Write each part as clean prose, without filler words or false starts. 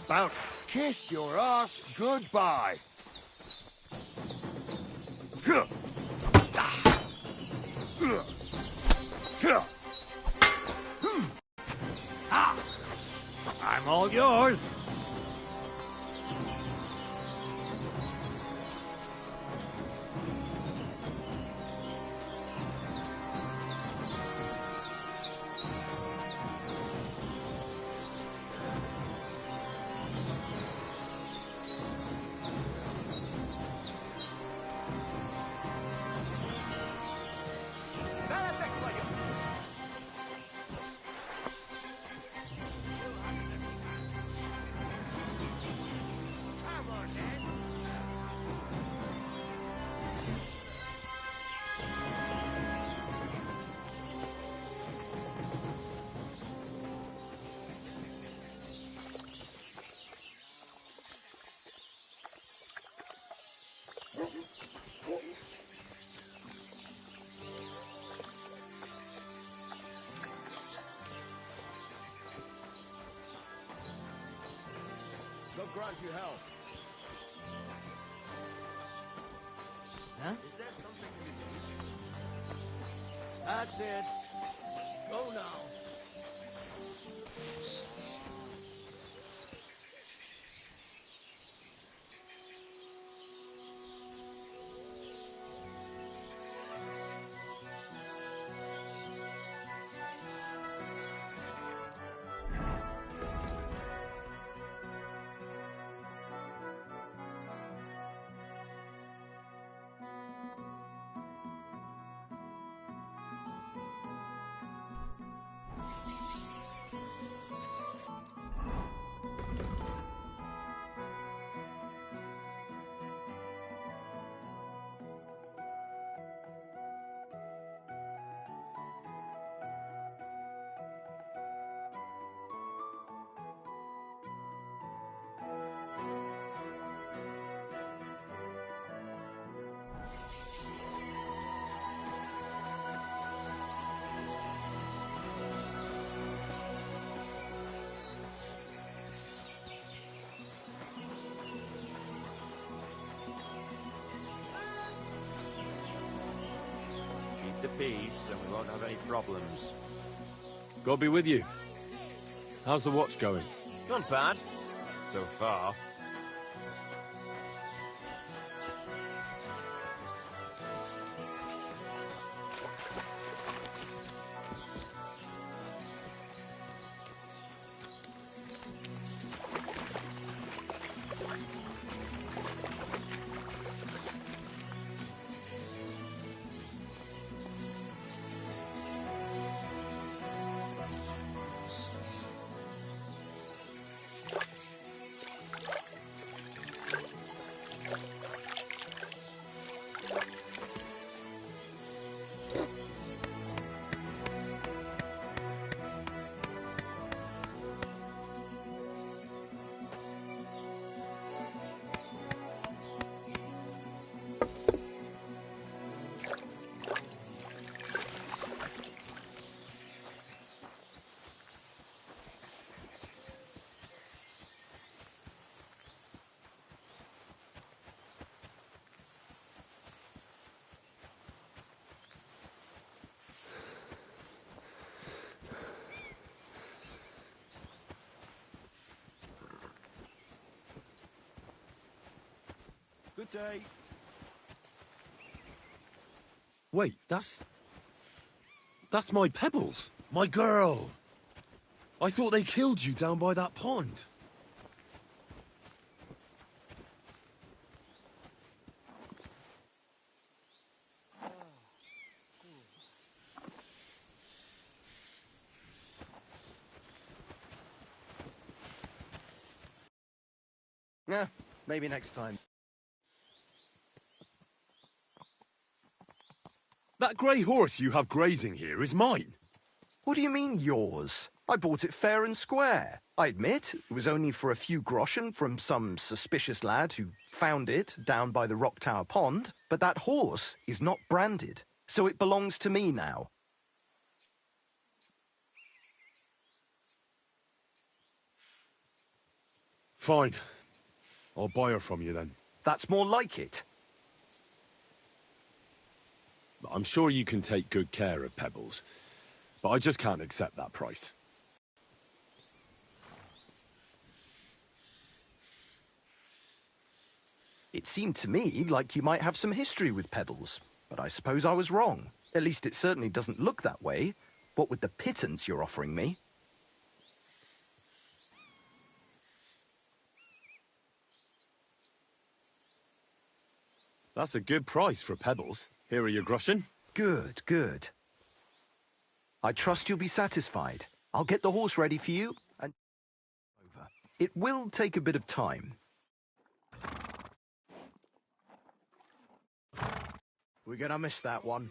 about to kiss your ass goodbye. I'm all yours. God grant you health. Huh? Is there something you need? That's it. Go now. Keep the peace and we won't have any problems. God be with you. How's the watch going? Not bad, so far. Good day. Wait, that's my Pebbles, my girl. I thought they killed you down by that pond. Yeah, maybe next time. That grey horse you have grazing here is mine. What do you mean, yours? I bought it fair and square. I admit, it was only for a few groschen from some suspicious lad who found it down by the Rock Tower Pond, but that horse is not branded, so it belongs to me now. Fine. I'll buy her from you then. That's more like it. I'm sure you can take good care of Pebbles, but I just can't accept that price. It seemed to me like you might have some history with Pebbles, but I suppose I was wrong. At least it certainly doesn't look that way. What with the pittance you're offering me? That's a good price for Pebbles. Here are your groschen. Good, good. I trust you'll be satisfied. I'll get the horse ready for you, and over. It will take a bit of time. We're gonna miss that one.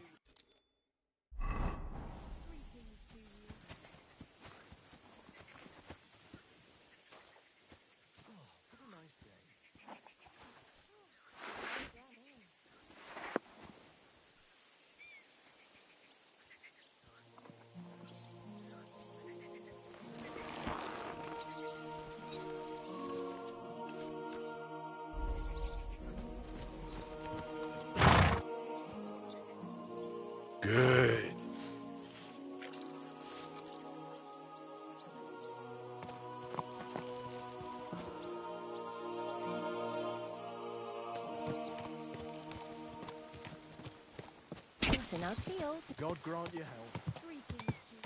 Good. Listen out, field. God grant you health. Greetings to you.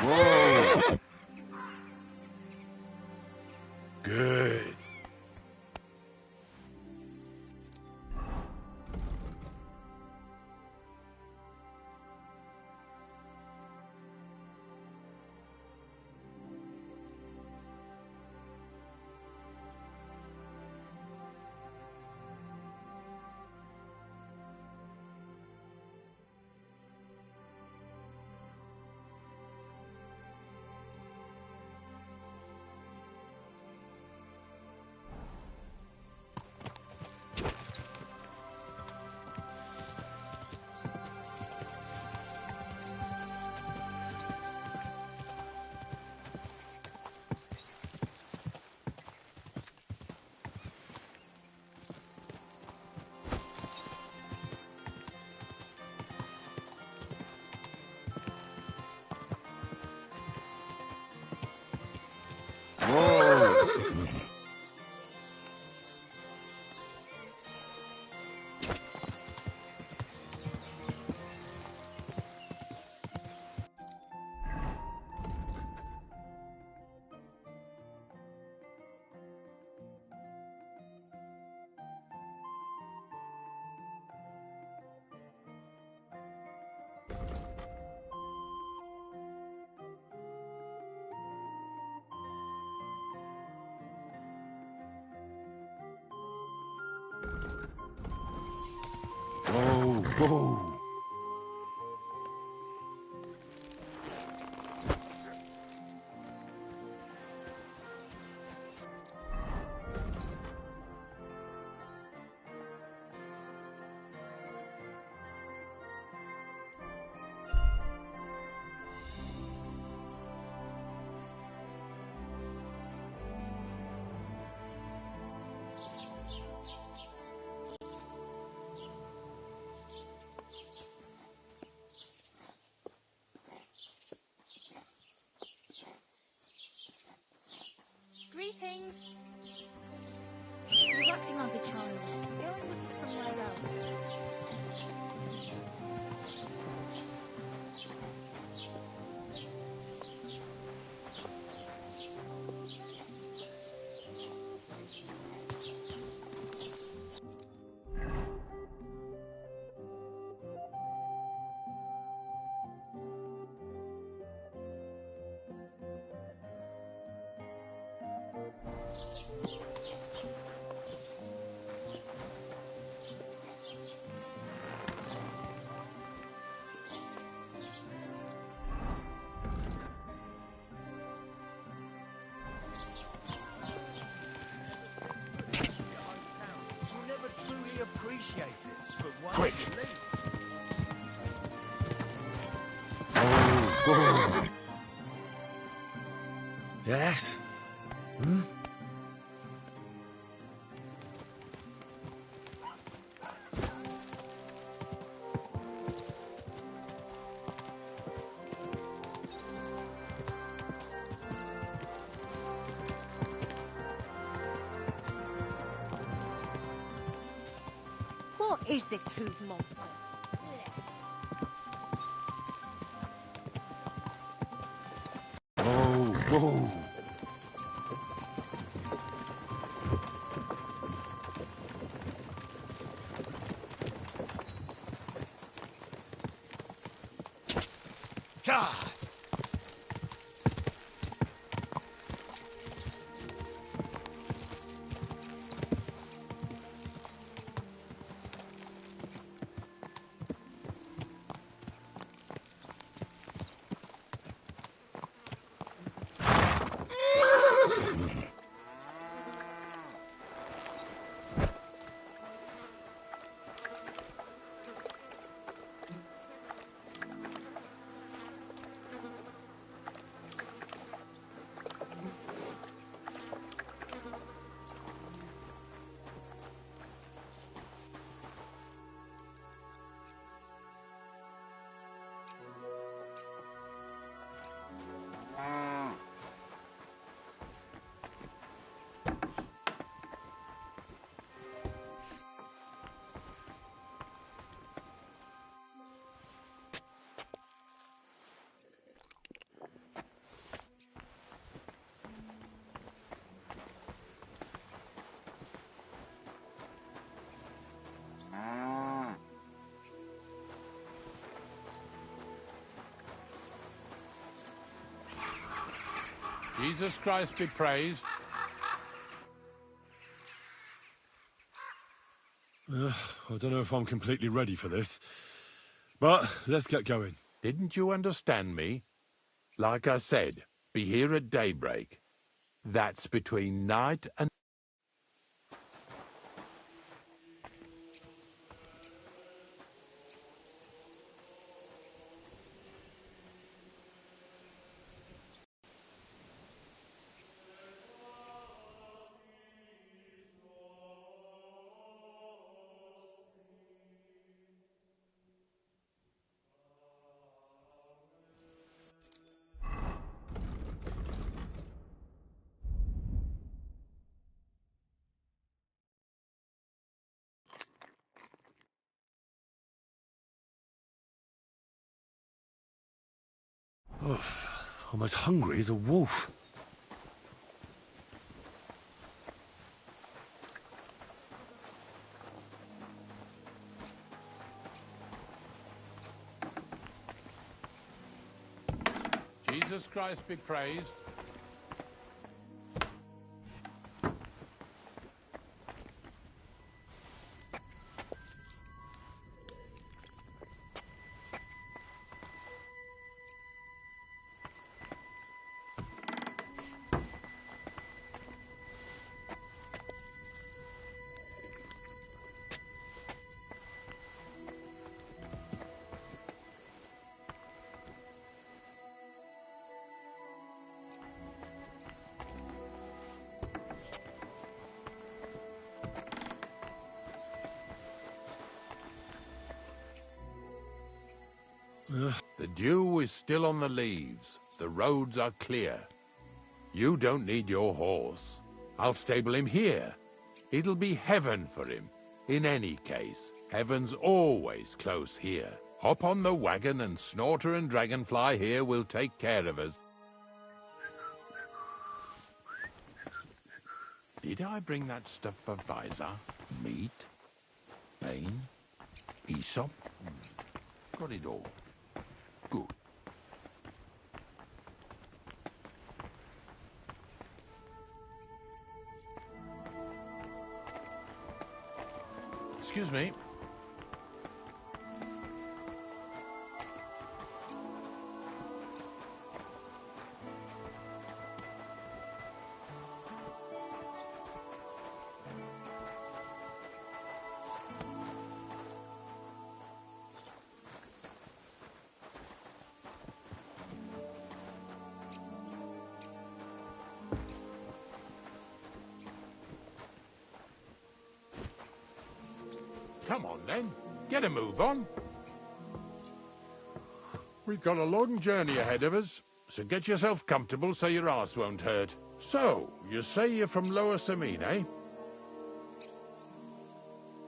Whoa! Good. Whoa! Whoa, whoa. Greetings. You're acting like a child. Go and visit somewhere else. quick. Oh. Yes? Hmm? What is this hoot monster? Oh, whoa. Ah! Jesus Christ be praised. I don't know if I'm completely ready for this. But let's get going. Didn't you understand me? Like I said, be here at daybreak. That's between night and... I'm as hungry as a wolf. Jesus Christ be praised. The dew is still on the leaves. The roads are clear. You don't need your horse. I'll stable him here. It'll be heaven for him. In any case, heaven's always close here. Hop on the wagon and Snorter and Dragonfly here will take care of us. Did I bring that stuff for Visor? Meat? Bane? Aesop? Got it all. Good. Excuse me. Come on, then. Get a move on. We've got a long journey ahead of us, so get yourself comfortable so your arse won't hurt. So, you say you're from Lower Samine, eh?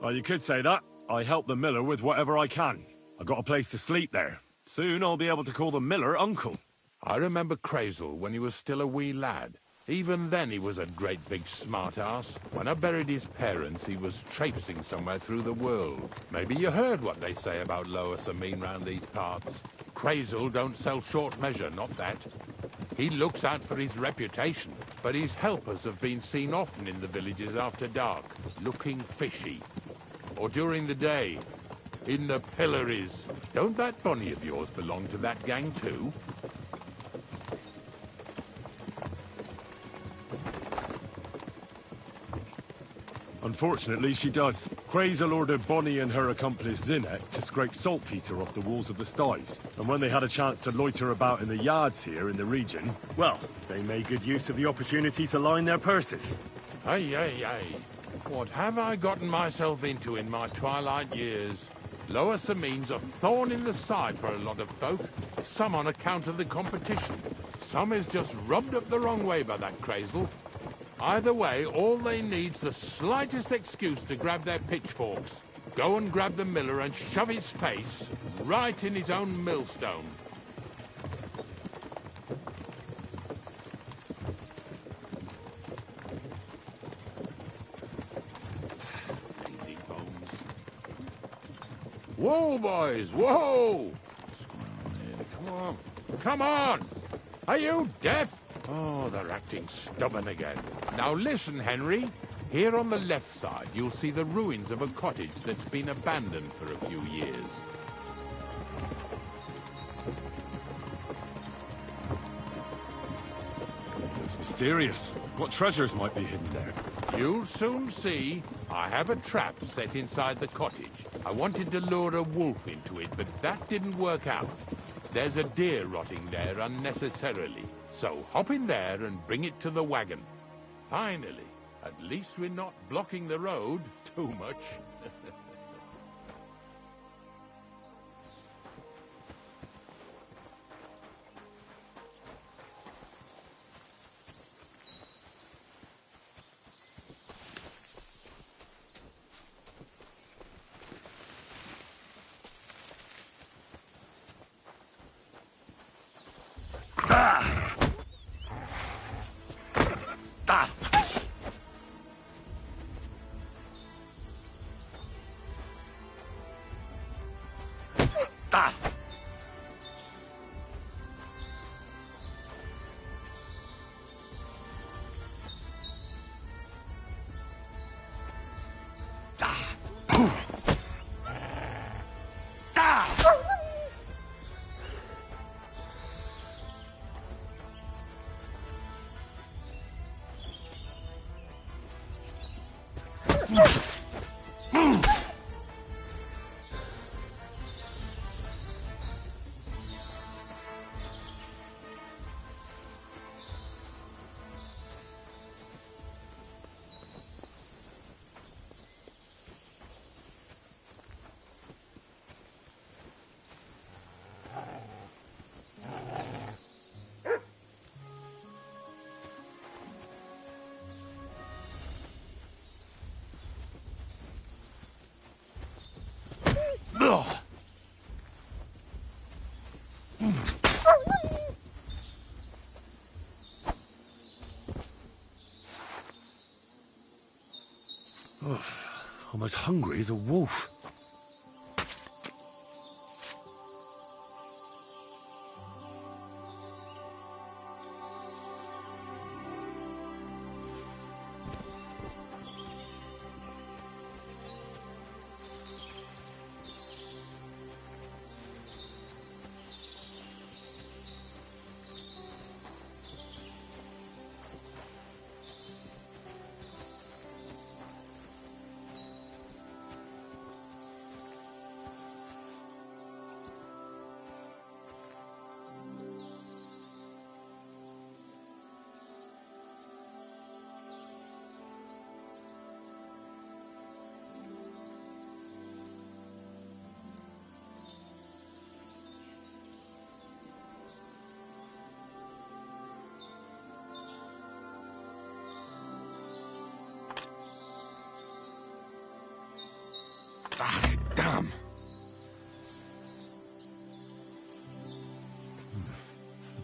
Well, you could say that. I help the miller with whatever I can. I got a place to sleep there. Soon I'll be able to call the miller uncle. I remember Crazel when he was still a wee lad. Even then he was a great big smart-ass. When I buried his parents, he was traipsing somewhere through the world. Maybe you heard what they say about Lower Samine round these parts. Crazel don't sell short measure, not that. He looks out for his reputation, but his helpers have been seen often in the villages after dark, looking fishy. Or during the day, in the pillories. Don't that Bonnie of yours belong to that gang too? Unfortunately, she does. Crazel ordered Bonnie and her accomplice Zinnet to scrape saltpeter off the walls of the sties. And when they had a chance to loiter about in the yards here in the region, well, they made good use of the opportunity to line their purses. Ay, ay, ay. What have I gotten myself into in my twilight years? Lower Samine's a thorn in the side for a lot of folk. Some on account of the competition. Some is just rubbed up the wrong way by that Crazel. Either way, all they need's the slightest excuse to grab their pitchforks. Go and grab the miller and shove his face right in his own millstone. Lazy bones. Whoa, boys, whoa! Come on, come on! Are you deaf? Oh, they're acting stubborn again. Now listen, Henry. Here on the left side, you'll see the ruins of a cottage that's been abandoned for a few years. Looks mysterious. What treasures might be hidden there? You'll soon see. I have a trap set inside the cottage. I wanted to lure a wolf into it, but that didn't work out. There's a deer rotting there unnecessarily. So hop in there and bring it to the wagon. Finally, at least we're not blocking the road too much. I'm as hungry as a wolf.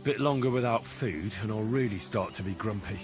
Bit longer without food, and I'll really start to be grumpy.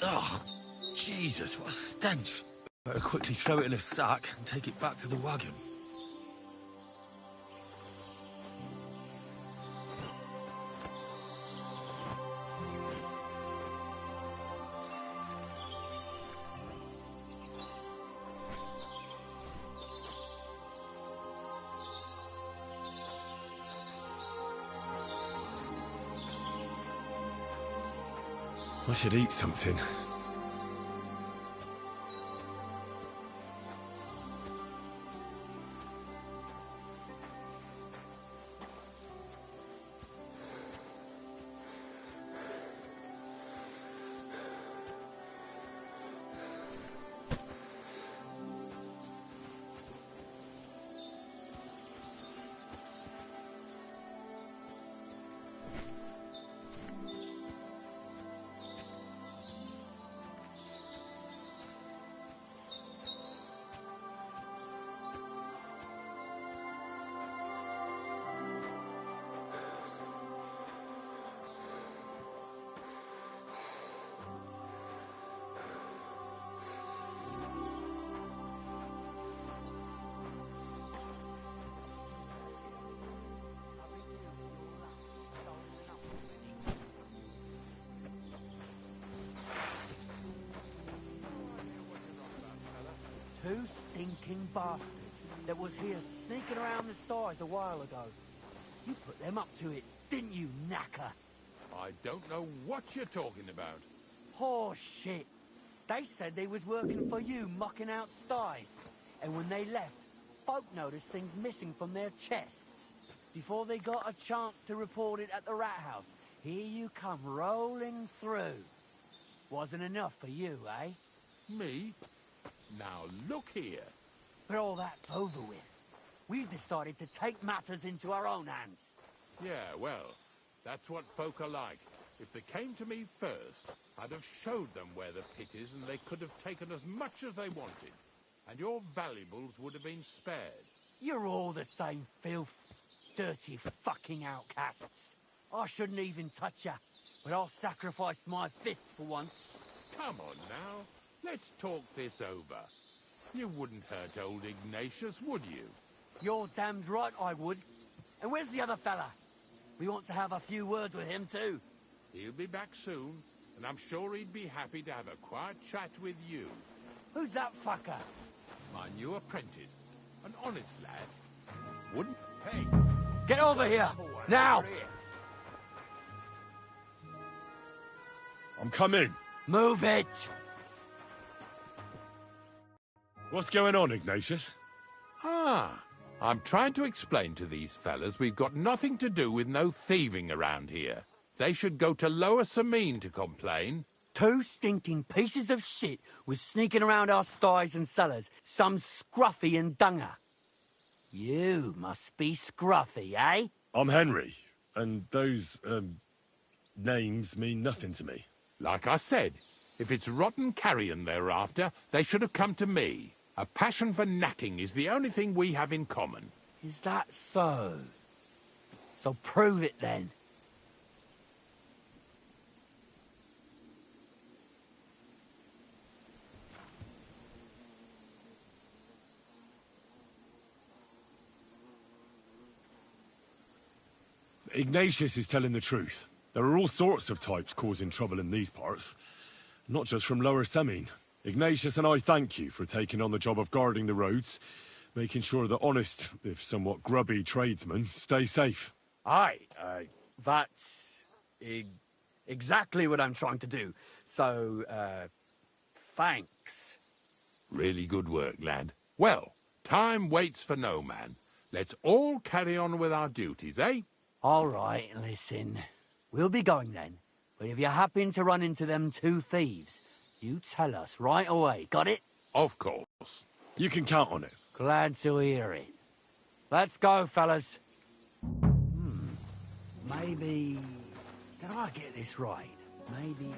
Oh, Jesus, what a stench. Better quickly throw it in a sack and take it back to the wagon. I should eat something. Two stinking bastards that was here sneaking around the stars a while ago. You put them up to it, didn't you, knacker? I don't know what you're talking about. Horse shit. They said they was working for you, mucking out sties. And when they left, folk noticed things missing from their chests. Before they got a chance to report it at the rat house, here you come rolling through. Wasn't enough for you, eh? Me? Now look here. But all that's over with. We've decided to take matters into our own hands. Yeah, well, that's what folk are like. If they came to me first, I'd have showed them where the pit is and they could have taken as much as they wanted. And your valuables would have been spared. You're all the same filth. Dirty fucking outcasts. I shouldn't even touch you, but I'll sacrifice my fist for once. Come on now, let's talk this over. You wouldn't hurt old Ignatius, would you? You're damned right I would. And where's the other fella? We want to have a few words with him too. He'll be back soon, and I'm sure he'd be happy to have a quiet chat with you. Who's that fucker? My new apprentice, an honest lad. Wouldn't... Hey! Get over here! Now! I'm coming. Move it! What's going on, Ignatius? Ah, I'm trying to explain to these fellas we've got nothing to do with no thieving around here. They should go to Lower Samine to complain. Two stinking pieces of shit was sneaking around our sties and cellars. Some scruffy and dunger. You must be scruffy, eh? I'm Henry, and those, names mean nothing to me. Like I said, if it's rotten carrion they're after, they should have come to me. A passion for knacking is the only thing we have in common. Is that so? So prove it then. Ignatius is telling the truth. There are all sorts of types causing trouble in these parts. not just from Lower Semine. Ignatius and I thank you for taking on the job of guarding the roads, making sure that honest, if somewhat grubby tradesmen stay safe. Aye, that's exactly what I'm trying to do. So, thanks. Really good work, lad. Well, time waits for no man. Let's all carry on with our duties, eh? All right, listen. We'll be going then. But if you happen to run into them two thieves, you tell us right away. Got it? Of course. You can count on it. Glad to hear it. Let's go, fellas. Maybe... Did I get this right? Maybe...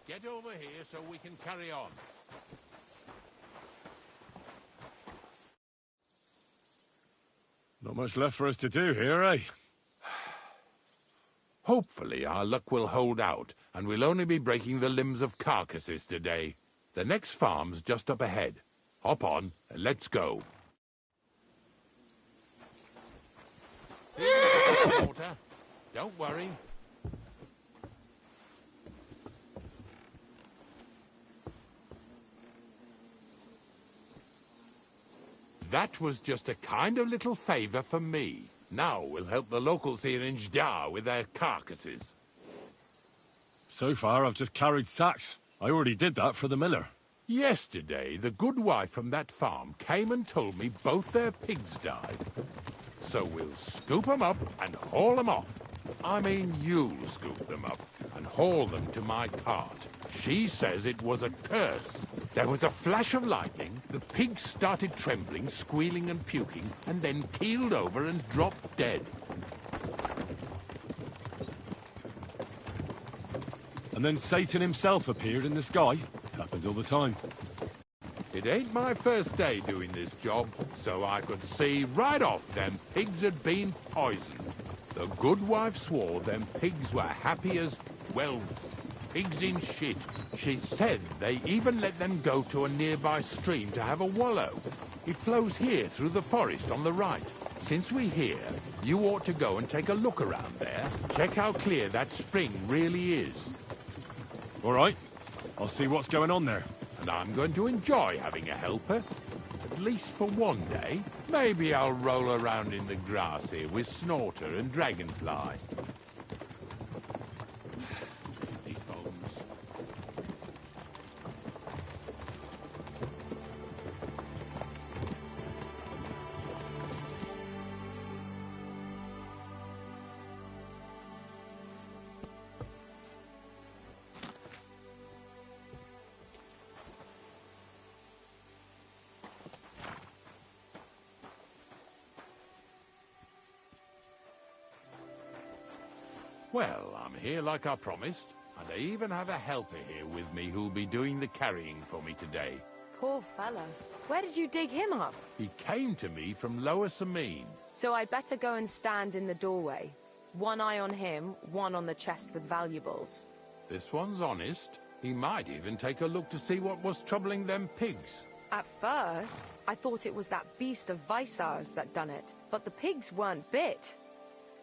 Get over here so we can carry on. Not much left for us to do here, eh? Hopefully our luck will hold out, and we'll only be breaking the limbs of carcasses today. The next farm's just up ahead. Hop on, and let's go. Water. Don't worry. That was just a kind of little favour for me. Now we'll help the locals here in Jdar with their carcasses. So far, I've just carried sacks. I already did that for the miller. Yesterday, the good wife from that farm came and told me both their pigs died. So we'll scoop them up and haul them off. I mean, you'll scoop them up and haul them to my cart. She says it was a curse. There was a flash of lightning, the pigs started trembling, squealing and puking, and then keeled over and dropped dead. And then Satan himself appeared in the sky. Happens all the time. It ain't my first day doing this job, so I could see right off them pigs had been poisoned. The good wife swore them pigs were happy as, well, pigs in shit. She said they even let them go to a nearby stream to have a wallow. It flows here through the forest on the right. Since we're here, you ought to go and take a look around there. Check how clear that spring really is. All right. I'll see what's going on there. And I'm going to enjoy having a helper. At least for one day. Maybe I'll roll around in the grass here with Snorter and Dragonfly. These bones. Well, I'm here like I promised, and I even have a helper here with me who'll be doing the carrying for me today. Poor fella. Where did you dig him up? He came to me from Lower Semine. So I'd better go and stand in the doorway. One eye on him, one on the chest with valuables. This one's honest. He might even take a look to see what was troubling them pigs. At first, I thought it was that beast of Visar's that done it, but the pigs weren't bit.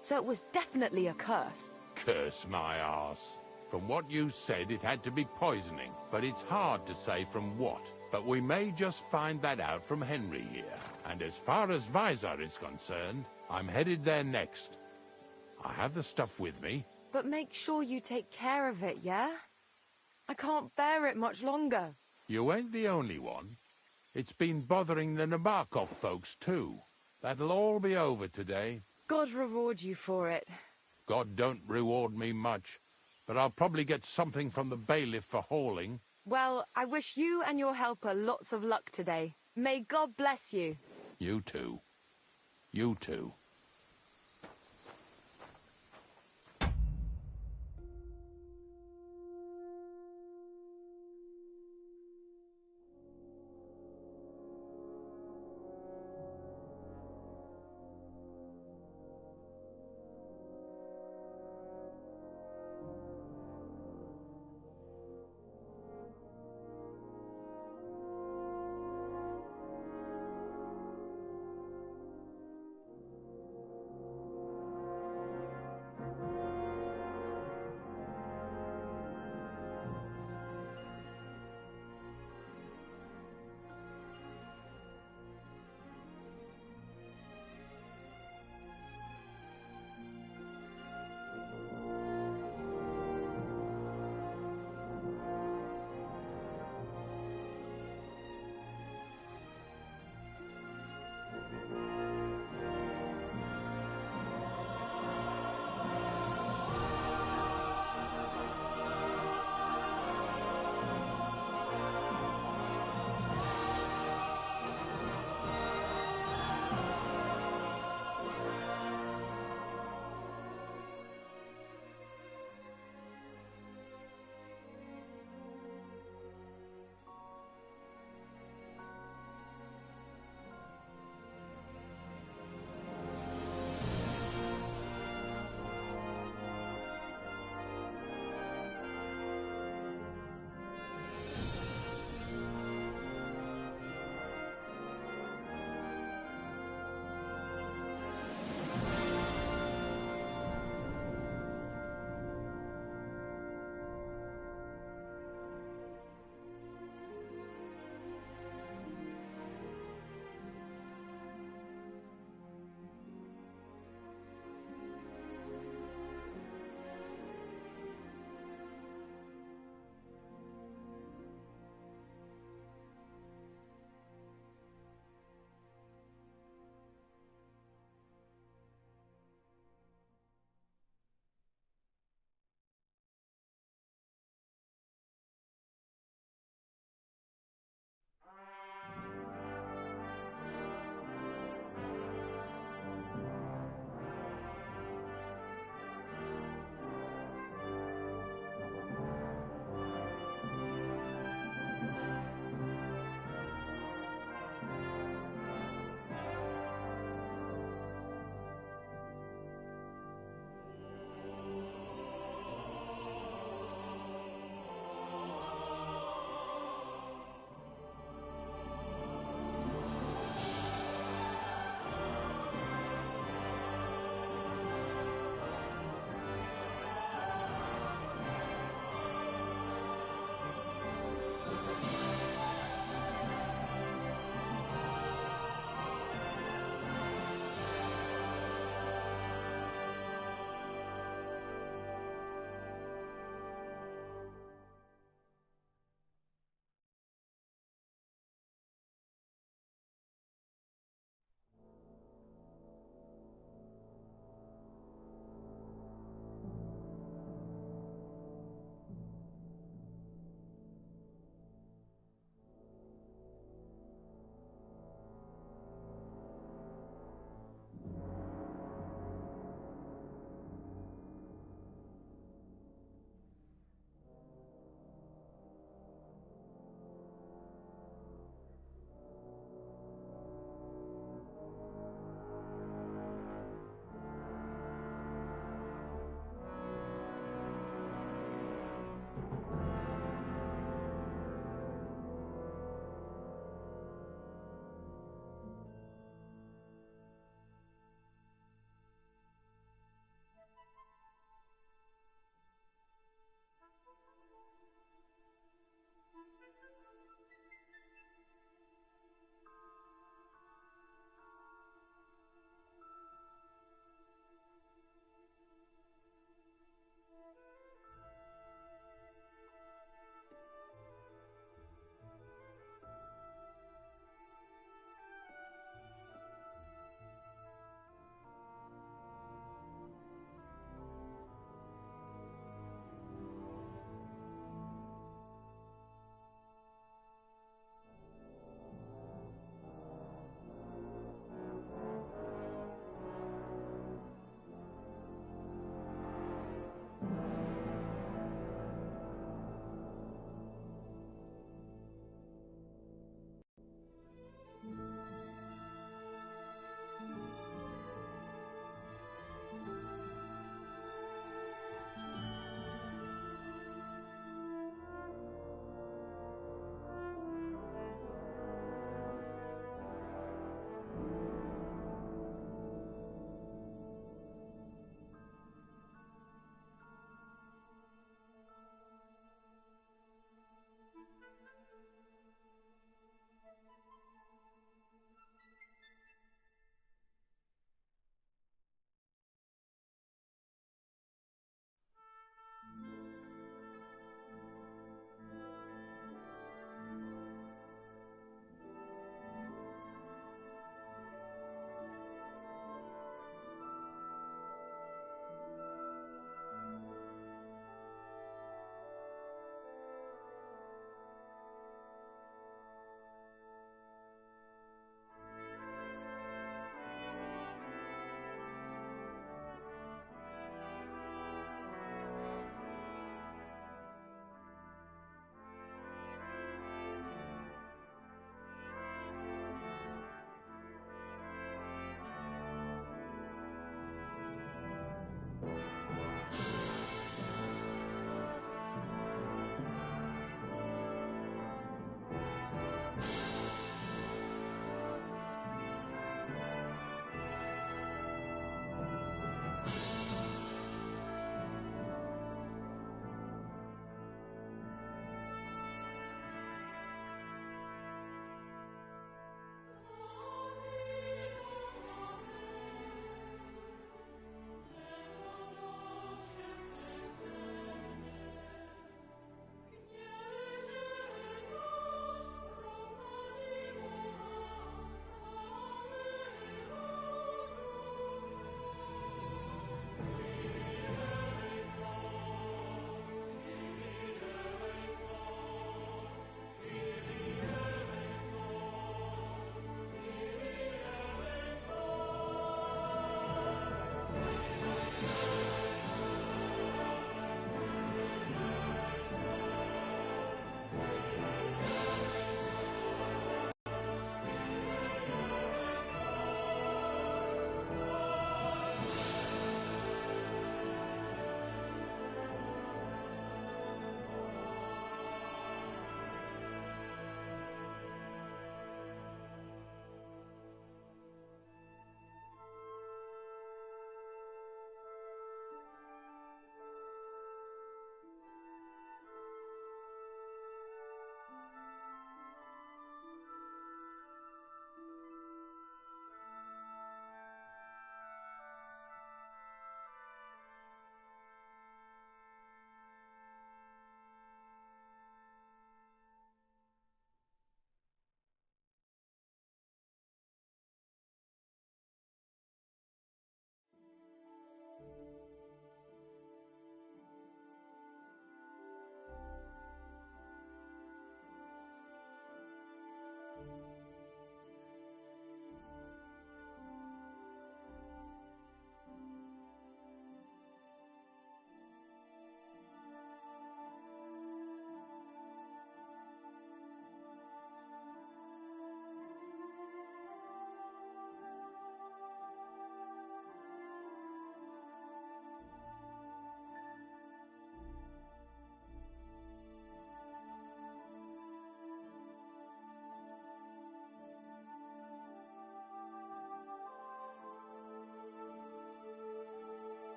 So it was definitely a curse. Curse my arse. From what you said, it had to be poisoning, but it's hard to say from what. But we may just find that out from Henry here. And as far as Visar is concerned, I'm headed there next. I have the stuff with me. But make sure you take care of it, yeah? I can't bear it much longer. You ain't the only one. It's been bothering the Nabokov folks, too. That'll all be over today. God reward you for it. God don't reward me much, but I'll probably get something from the bailiff for hauling. Well, I wish you and your helper lots of luck today. May God bless you. You too. You too.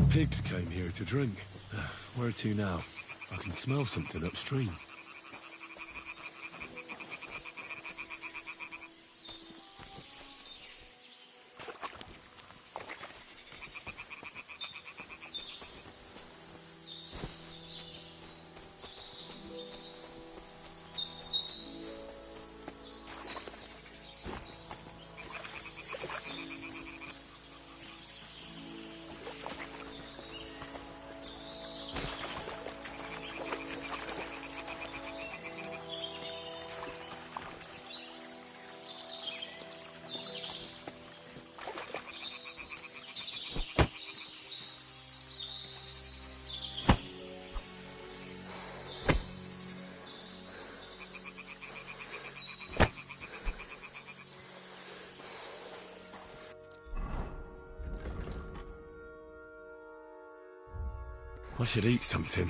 pigs came here to drink. Where to now? I can smell something upstream. I should eat something.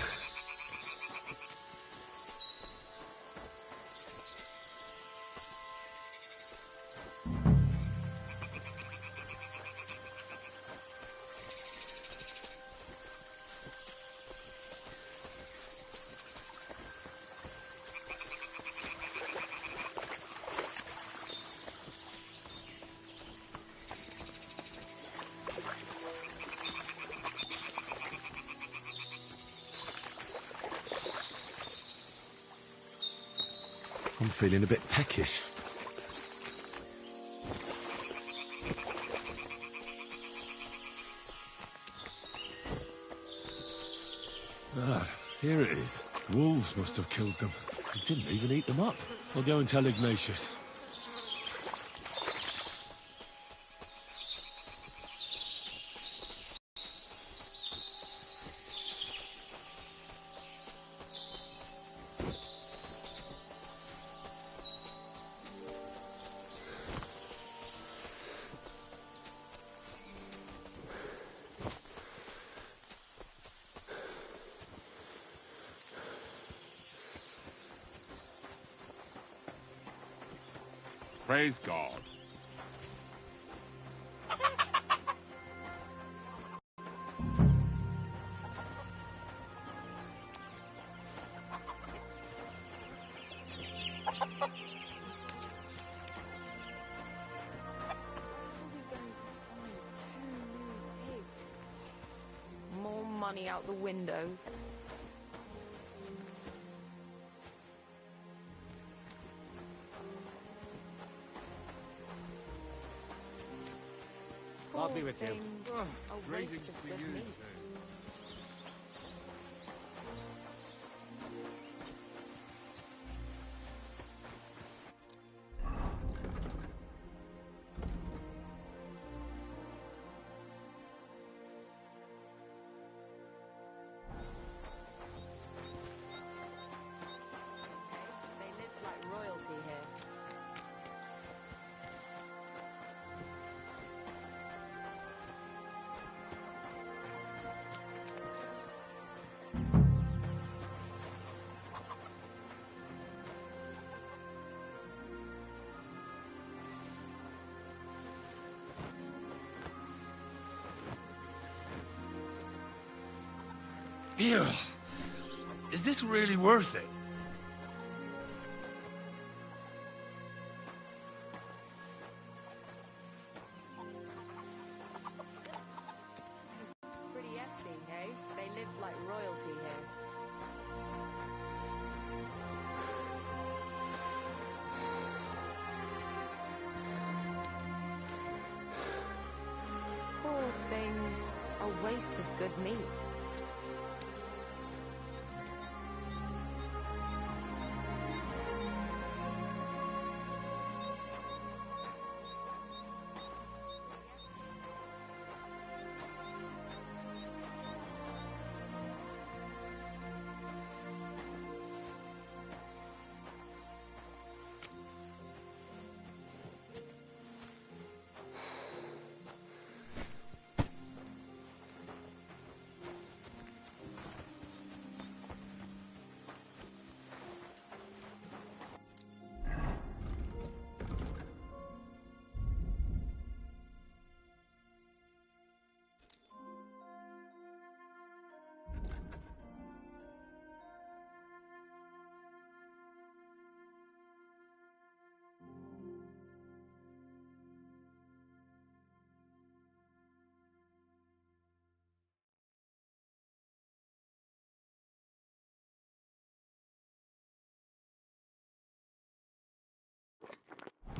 I'm feeling a bit peckish. Ah, here it is. Wolves must have killed them. They didn't even eat them up. I'll go and tell Ignatius. Praise God. More money out the window. I'll be with you. Greetings to you. They live like royalty here. Ew. Is this really worth it? Pretty hefty, hey? They live like royalty here. Poor things. A waste of good meat.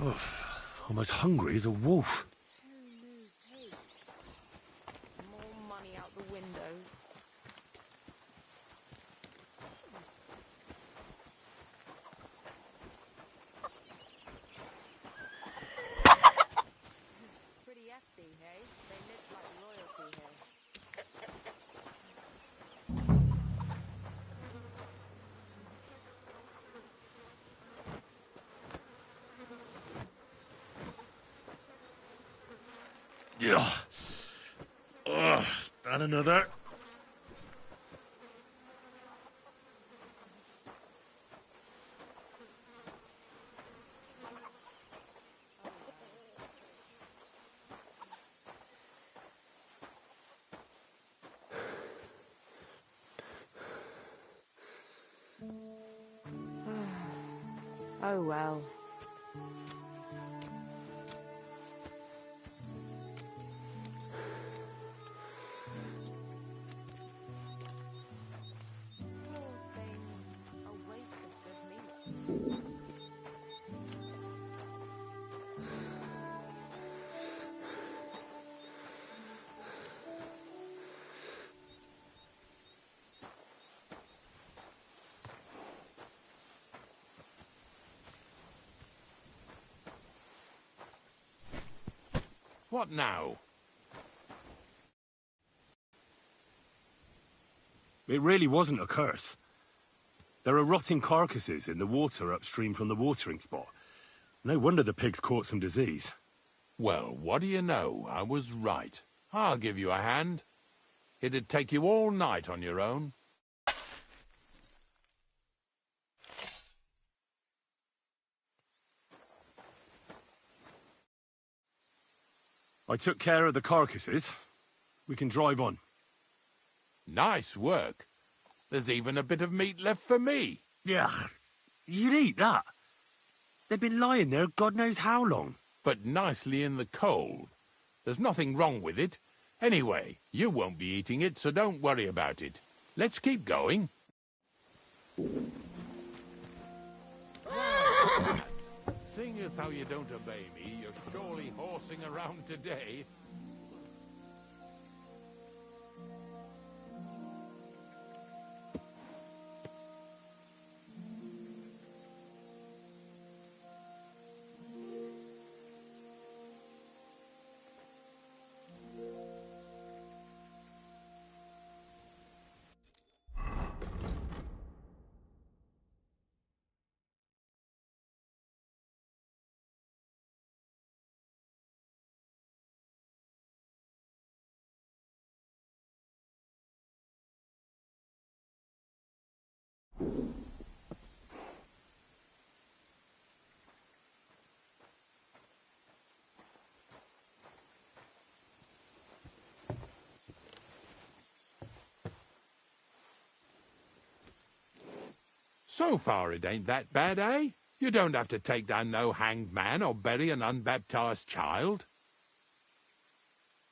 I'm as hungry as a wolf. More money out the window. Pretty hefty, hey? They live like royalty here. Yeah. Ugh, and another. Oh well. Poor thing. A waste of good meat. What now? It really wasn't a curse. There are rotting carcasses in the water upstream from the watering spot. No wonder the pigs caught some disease. Well, what do you know? I was right. I'll give you a hand. It'd take you all night on your own. I took care of the carcasses. We can drive on. Nice work. There's even a bit of meat left for me. Yeah, you'd eat that. They've been lying there God knows how long. But nicely in the cold. There's nothing wrong with it. Anyway, you won't be eating it, so don't worry about it. Let's keep going. Seeing as how you don't obey me, you're surely horsing around today. So far it ain't that bad, eh? You don't have to take down no hanged man or bury an unbaptized child.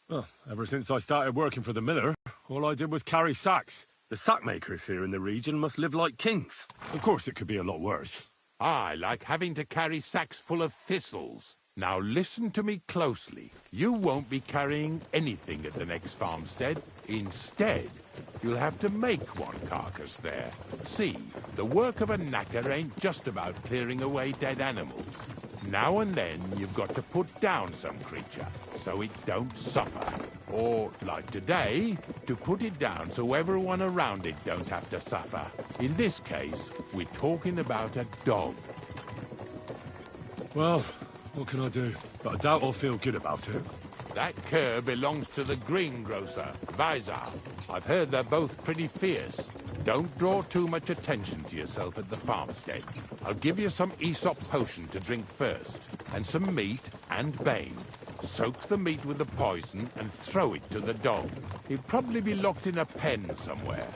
Well, ever since I started working for the miller, all I did was carry sacks. The sack makers here in the region must live like kings. Of course, it could be a lot worse. I like having to carry sacks full of thistles. Now listen to me closely. You won't be carrying anything at the next farmstead. Instead, you'll have to make one carcass there. See, the work of a knacker ain't just about clearing away dead animals. Now and then, you've got to put down some creature, so it don't suffer. Or, like today, to put it down so everyone around it don't have to suffer. In this case, we're talking about a dog. Well, what can I do? But I doubt I'll feel good about it. That cur belongs to the greengrocer, Visor. I've heard they're both pretty fierce. Don't draw too much attention to yourself at the farmstead. I'll give you some Aesop potion to drink first, and some meat and bane. Soak the meat with the poison and throw it to the dog. He'll probably be locked in a pen somewhere.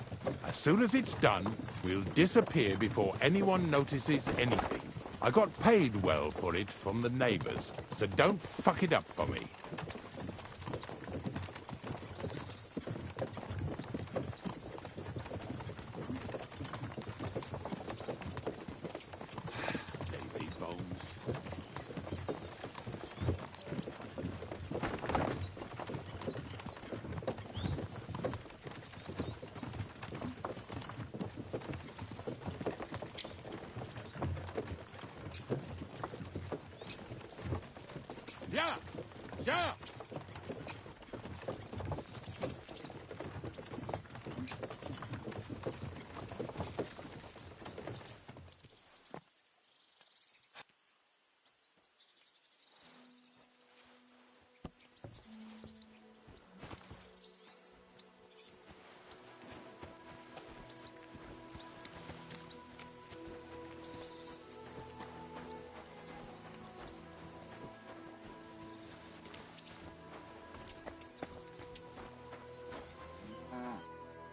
As soon as it's done, we'll disappear before anyone notices anything. I got paid well for it from the neighbors, so don't fuck it up for me. Lazy bones. Yeah!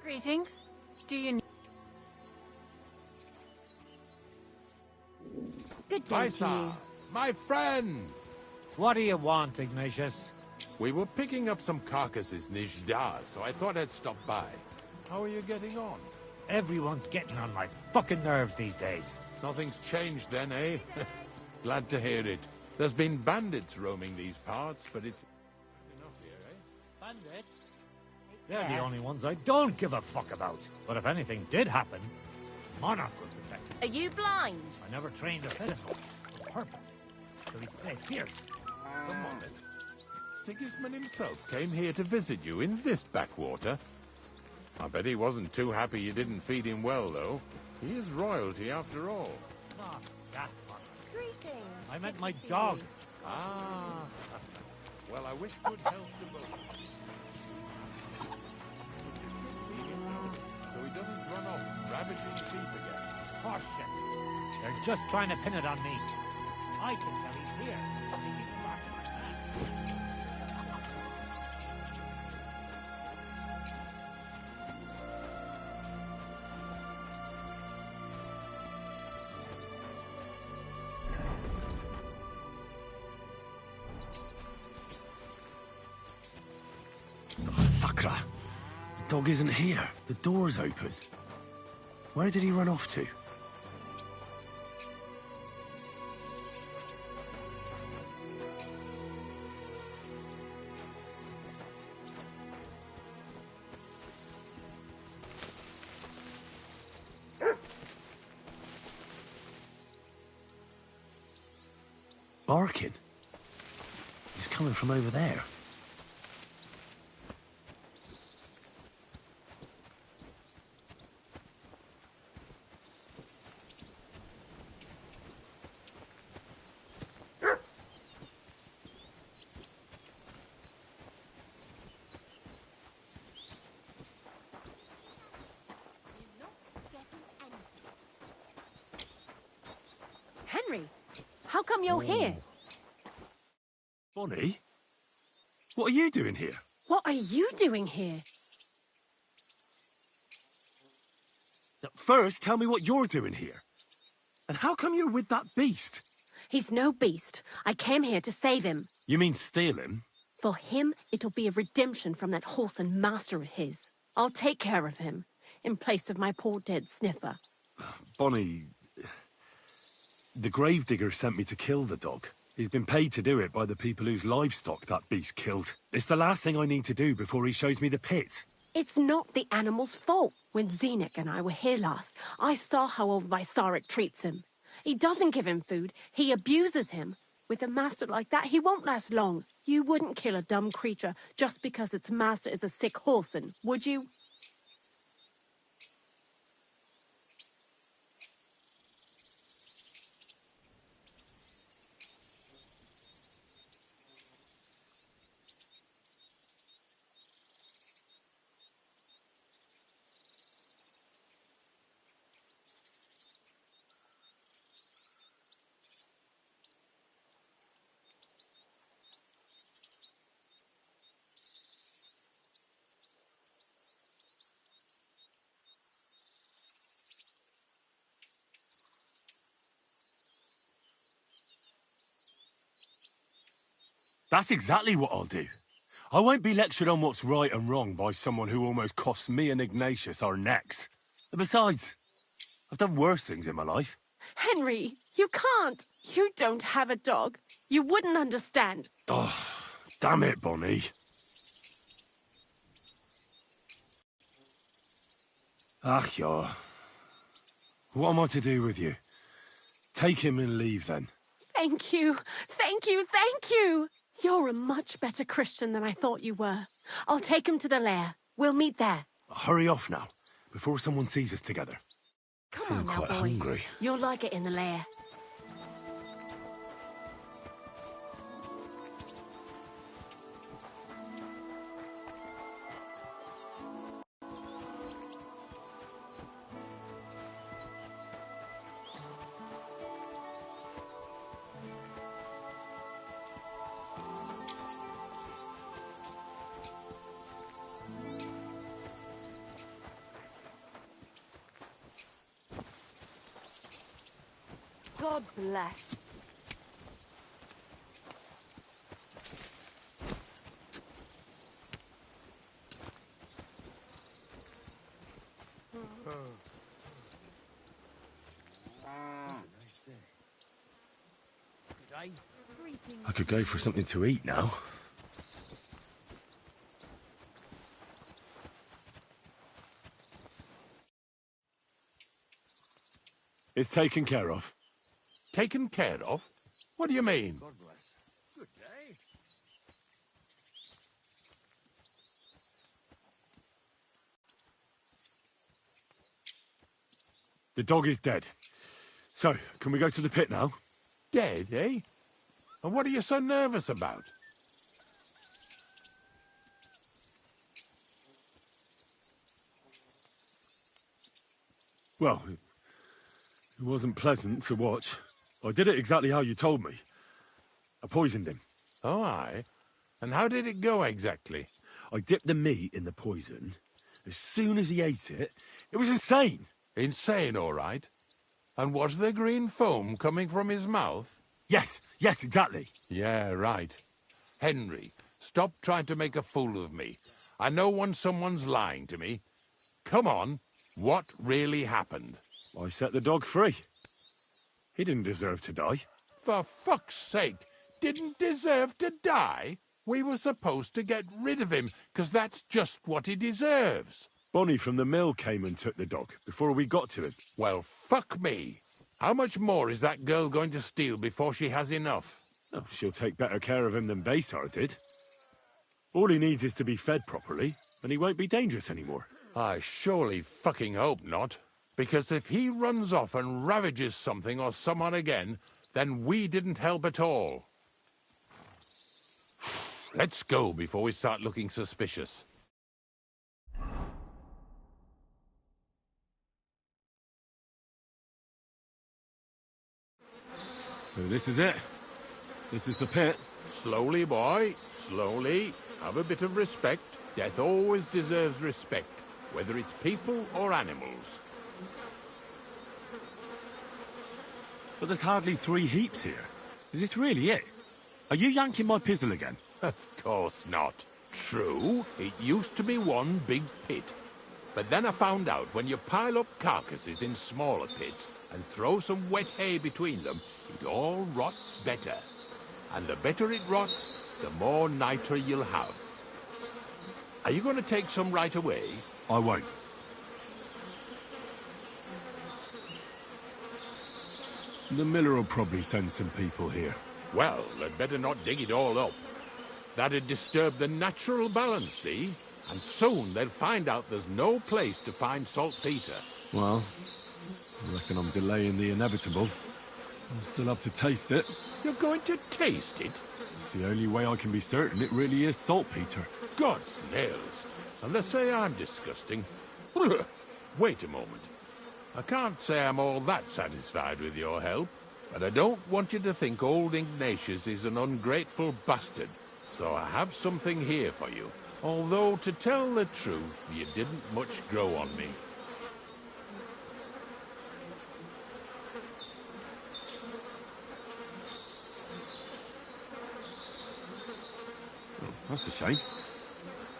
Greetings. Do you need... Good day to you. My friend! What do you want, Ignatius? We were picking up some carcasses Nizhdar, so I thought I'd stop by. How are you getting on? Everyone's getting on my fucking nerves these days. Nothing's changed then, eh? Glad to hear it. There's been bandits roaming these parts, but it's... enough here, eh? Bandits? They're the only ones I don't give a fuck about. But if anything did happen, Monarch would protect us. Are you blind? I never trained a pinnacle on purpose, so he'd stay fierce. Come on, then. Sigismund himself came here to visit you in this backwater. I bet he wasn't too happy you didn't feed him well, though. He is royalty after all. Not that Monarch. Greetings. I meant my dog. Ah. Well, I wish good health to both. So he doesn't run off ravaging sheep again. Horseshit. They're just trying to pin it on me. I can tell he's here. He's back like that. Oh, Sakra. The dog isn't here. The door's open. Where did he run off to? Barking. He's coming from over there. Henry, how come you're here? Bonnie? What are you doing here? What are you doing here? First, tell me what you're doing here. And how come you're with that beast? He's no beast. I came here to save him. You mean steal him? For him, it'll be a redemption from that horse and master of his. I'll take care of him, in place of my poor dead sniffer. Bonnie... The gravedigger sent me to kill the dog. He's been paid to do it by the people whose livestock that beast killed. It's the last thing I need to do before he shows me the pit. It's not the animal's fault. When Zenik and I were here last, I saw how old Vysarik treats him. He doesn't give him food, he abuses him. With a master like that, he won't last long. You wouldn't kill a dumb creature just because its master is a sick horseman, would you? That's exactly what I'll do. I won't be lectured on what's right and wrong by someone who almost cost me and Ignatius our necks. Besides, I've done worse things in my life. Henry, you can't. You don't have a dog. You wouldn't understand. Oh, damn it, Bonnie. Ach, ja. What am I to do with you? Take him and leave, then. Thank you. Thank you. Thank you. You're a much better Christian than I thought you were. I'll take him to the lair. We'll meet there. Hurry off now, before someone sees us together. Come Feel on now, quite boy. hungry. You'll like it in the lair. God bless. I could go for something to eat now. It's taken care of. Taken care of? What do you mean? God bless. Good day. The dog is dead. So, can we go to the pit now? Dead, eh? And what are you so nervous about? Well, it wasn't pleasant to watch. I did it exactly how you told me. I poisoned him. Oh, aye? And how did it go exactly? I dipped the meat in the poison. As soon as he ate it, it was insane. Insane, all right. And was there green foam coming from his mouth? Yes, exactly. Yeah, right. Henry, stop trying to make a fool of me. I know when someone's lying to me. Come on, what really happened? I set the dog free. He didn't deserve to die. For fuck's sake, didn't deserve to die? We were supposed to get rid of him, 'cause that's just what he deserves. Bonnie from the mill came and took the dog before we got to him. Well, fuck me. How much more is that girl going to steal before she has enough? Oh, she'll take better care of him than Baysar did. All he needs is to be fed properly, and he won't be dangerous anymore. I surely fucking hope not. Because if he runs off and ravages something or someone again, then we didn't help at all. Let's go before we start looking suspicious. So this is it. This is the pit. Slowly, boy, slowly. Have a bit of respect. Death always deserves respect, whether it's people or animals. But there's hardly 3 heaps here. Is this really it? Are you yanking my pizzle again? Of course not. True, it used to be one big pit. But then I found out when you pile up carcasses in smaller pits and throw some wet hay between them, it all rots better. And the better it rots, the more nitre you'll have. Are you going to take some right away? I won't. The miller will probably send some people here. Well, they'd better not dig it all up. That'd disturb the natural balance, see? And soon they'll find out there's no place to find saltpeter. Well, I reckon I'm delaying the inevitable. I'll still have to taste it. You're going to taste it? It's the only way I can be certain it really is saltpeter. God's nails. And they say I'm disgusting. Wait a moment. I can't say I'm all that satisfied with your help, but I don't want you to think old Ignatius is an ungrateful bastard, so I have something here for you. Although, to tell the truth, you didn't much grow on me. Oh, that's a shame.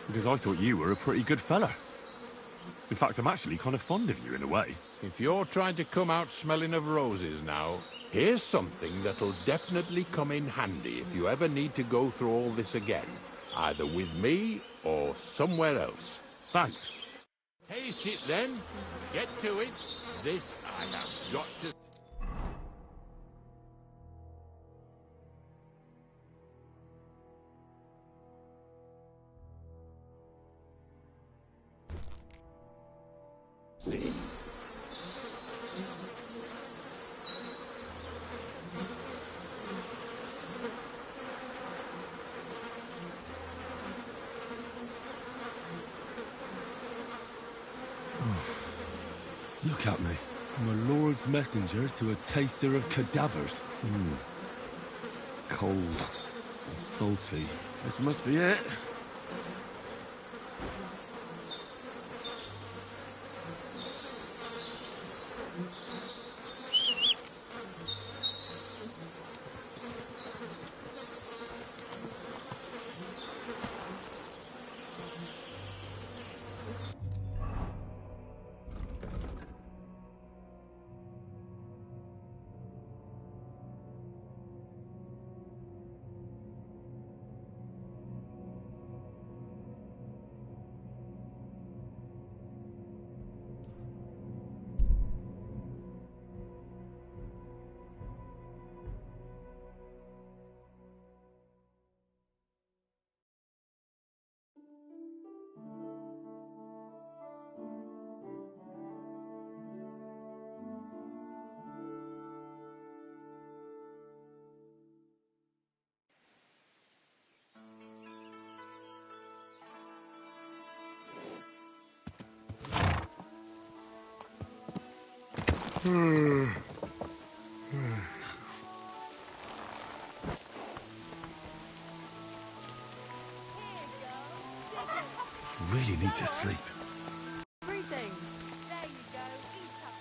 Because I thought you were a pretty good fella. In fact, I'm actually kind of fond of you in a way. If you're trying to come out smelling of roses now, here's something that'll definitely come in handy if you ever need to go through all this again. Either with me or somewhere else. Thanks. Taste it then. Get to it. This I have got to... Look at me. I'm a lord's messenger to a taster of cadavers. Cold and salty. This must be it. Really need to sleep. Greetings. There you go. Eat up.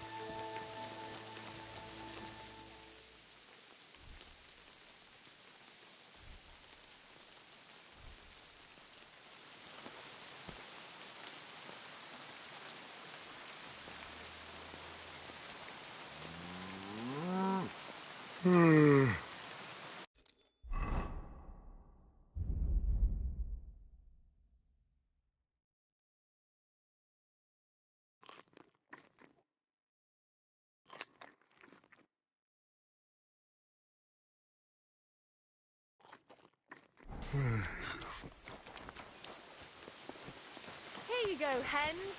Here you go, hens.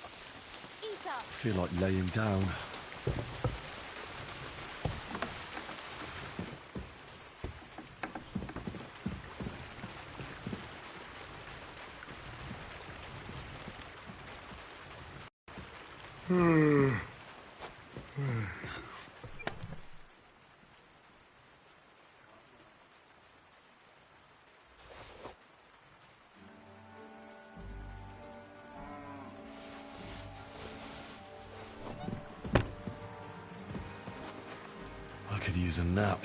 Eat up. Feel like laying down. I could use a nap.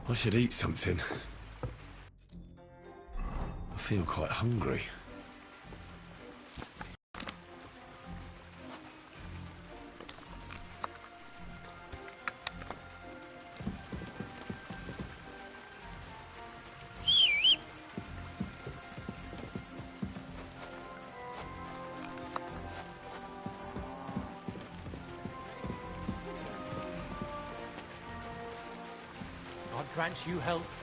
I should eat something. I feel quite hungry. God grant you health.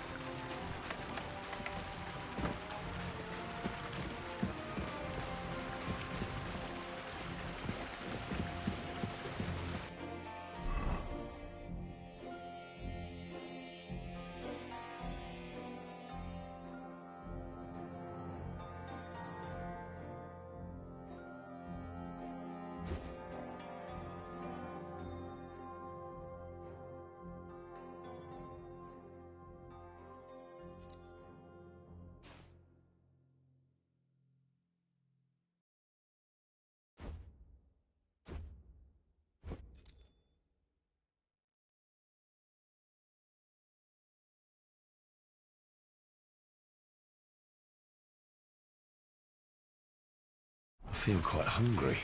I feel quite hungry.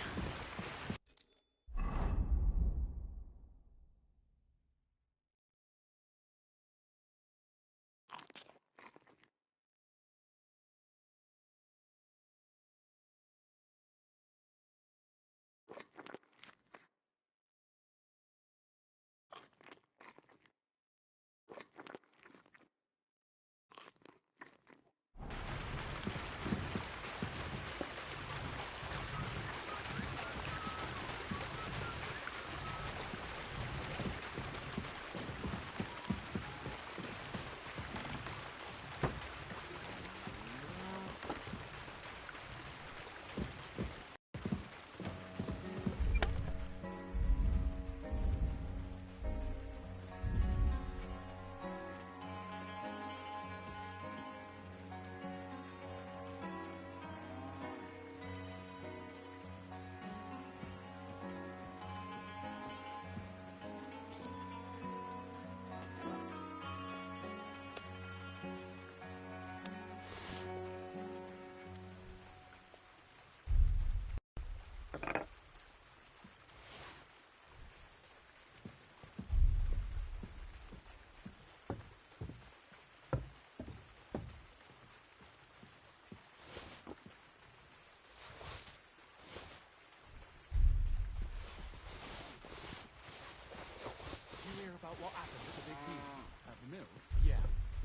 What happened at the big mill? At the mill? Yeah.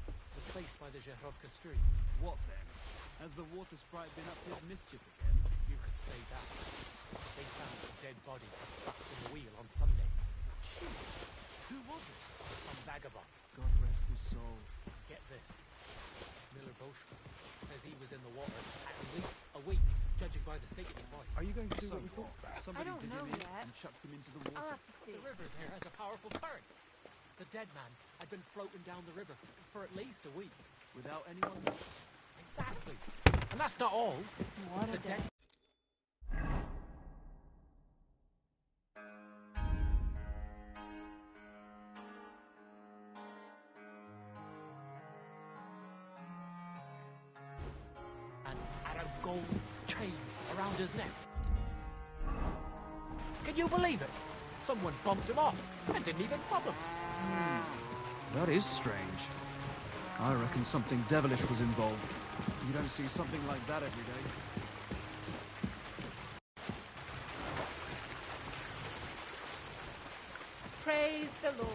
The place by the Zherovka street. What then? Has the water sprite been up to his mischief again? You could say that. They found a dead body stuck in the wheel on Sunday. Who was it? Some vagabond. God rest his soul. Get this. Miller Bolshevik says he was in the water at least a week, judging by the state of the body. Are you going to do So what we talked about? Somebody don't did know him in yet. and chucked him into the water. I'll have to see. The river there has a powerful current. The dead man had been floating down the river for at least a week. Without anyone? Exactly. And that's not all. What The a day. dead man had a gold chain around his neck. Can you believe it? Someone bumped him off and didn't even pop him. That is strange. I reckon something devilish was involved. You don't see something like that every day. Praise the Lord.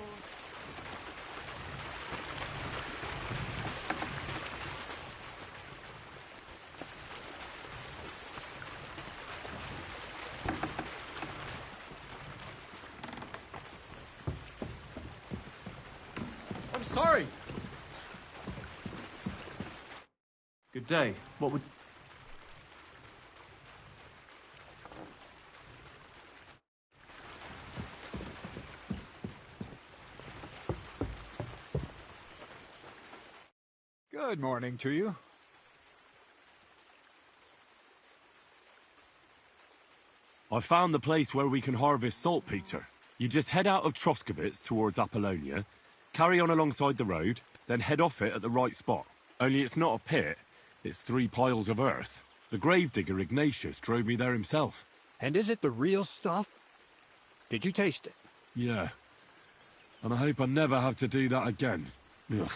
I'm sorry! Good day. What would... Good morning to you. I found the place where we can harvest saltpeter. You just head out of Troskovitz towards Apollonia, carry on alongside the road, then head off it at the right spot. Only it's not a pit, it's 3 piles of earth. The gravedigger Ignatius drove me there himself. And is it the real stuff? Did you taste it? Yeah. And I hope I never have to do that again. Ugh.